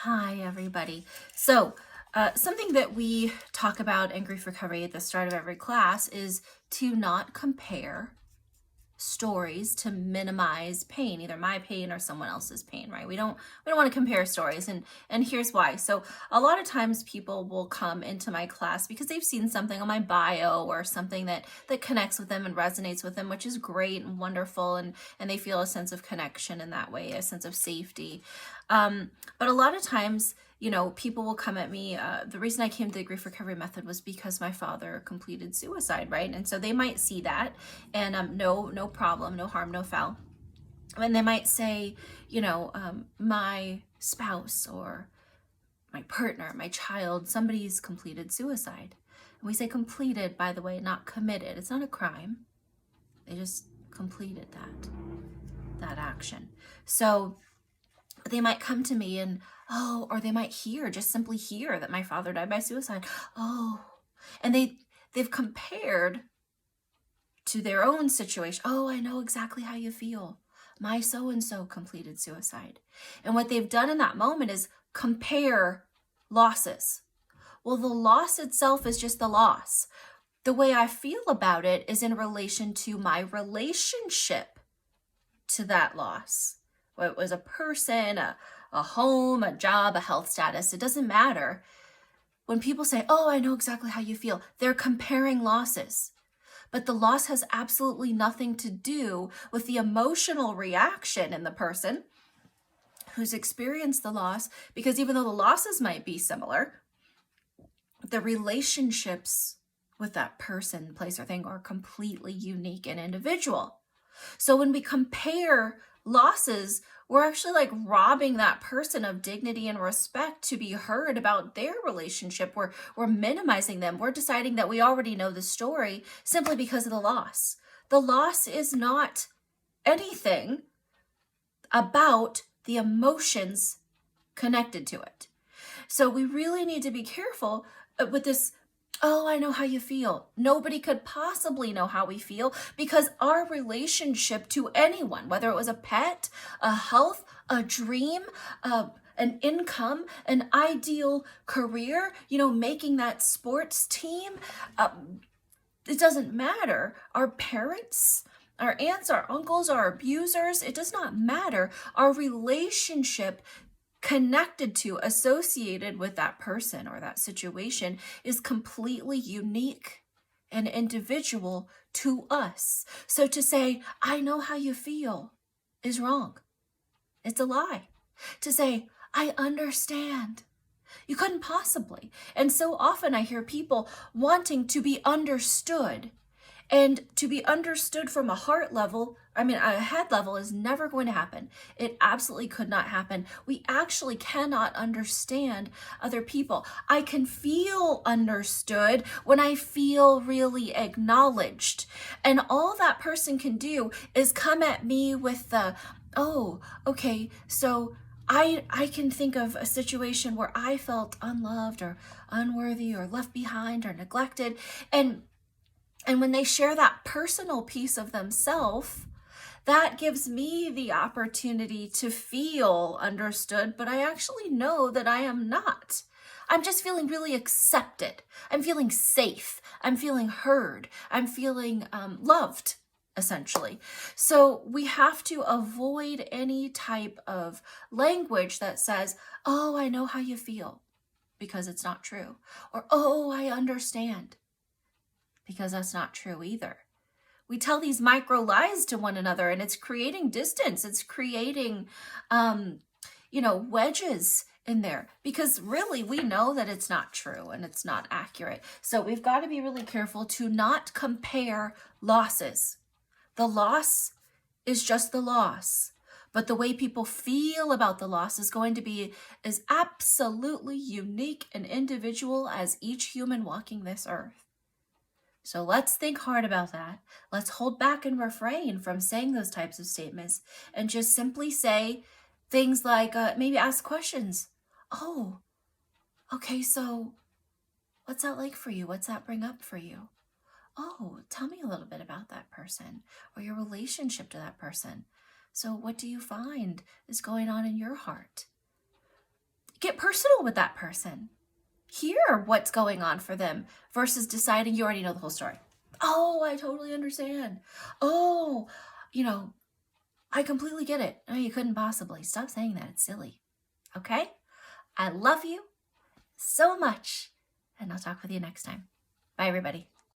Hi, everybody. Something that we talk about in grief recovery at the start of every class is to not compare stories to minimize pain, either my pain or someone else's pain, right? We don't want to compare stories, and here's why. So a lot of times people will come into my class because they've seen something on my bio or something that connects with them and resonates with them, which is great and wonderful, and they feel a sense of connection in that way, a sense of safety. But a lot of times, people will come at me. The reason I came to the grief recovery method was because my father completed suicide, right? And so they might see that, and no problem, no harm, no foul. And they might say, my spouse or my partner, my child, somebody's completed suicide. And we say completed, by the way, not committed. It's not a crime. They just completed that action. So they might come to me and, or they might just simply hear that my father died by suicide. And they've compared to their own situation. I know exactly how you feel. My so-and-so completed suicide. And what they've done in that moment is compare losses. Well, the loss itself is just the loss. The way I feel about it is in relation to my relationship to that loss. Whether it was a person, a home, a job, a health status, it doesn't matter. When people say, I know exactly how you feel, they're comparing losses. But the loss has absolutely nothing to do with the emotional reaction in the person who's experienced the loss, because even though the losses might be similar, the relationships with that person, place, or thing are completely unique and individual. So when we compare losses, we're actually like robbing that person of dignity and respect to be heard about their relationship. We're minimizing them. We're deciding that we already know the story simply because of the loss. The loss is not anything about the emotions connected to it. So we really need to be careful with this. I know how you feel. Nobody could possibly know how we feel, because our relationship to anyone, whether it was a pet, a health, a dream, an income, an ideal career, making that sports team, it doesn't matter. Our parents, our aunts, our uncles, our abusers, it does not matter. Our relationship connected to, associated with that person or that situation is completely unique and individual to us. So to say, I know how you feel, is wrong. It's a lie. To say, I understand, you couldn't possibly. And so often I hear people wanting to be understood. And to be understood from a heart level, a head level, is never going to happen. It absolutely could not happen. We actually cannot understand other people. I can feel understood when I feel really acknowledged. And all that person can do is come at me with the, okay, so I can think of a situation where I felt unloved or unworthy or left behind or neglected. And when they share that personal piece of themselves, that gives me the opportunity to feel understood, but I actually know that I am not. I'm just feeling really accepted. I'm feeling safe. I'm feeling heard. I'm feeling loved, essentially. So we have to avoid any type of language that says, I know how you feel, because it's not true. Or, I understand, because that's not true either. We tell these micro lies to one another, and it's creating distance. It's creating, wedges in there, because really we know that it's not true and it's not accurate. So we've got to be really careful to not compare losses. The loss is just the loss, but the way people feel about the loss is going to be as absolutely unique and individual as each human walking this earth. So let's think hard about that. Let's hold back and refrain from saying those types of statements, and just simply say things like, maybe ask questions. Okay, so what's that like for you? What's that bring up for you? Tell me a little bit about that person or your relationship to that person. So what do you find is going on in your heart? Get personal with that person. Hear what's going on for them versus deciding you already know the whole story. Oh, I totally understand. Oh, I completely get it. No, you couldn't possibly. Stop saying that. It's silly. Okay? I love you so much. And I'll talk with you next time. Bye, everybody.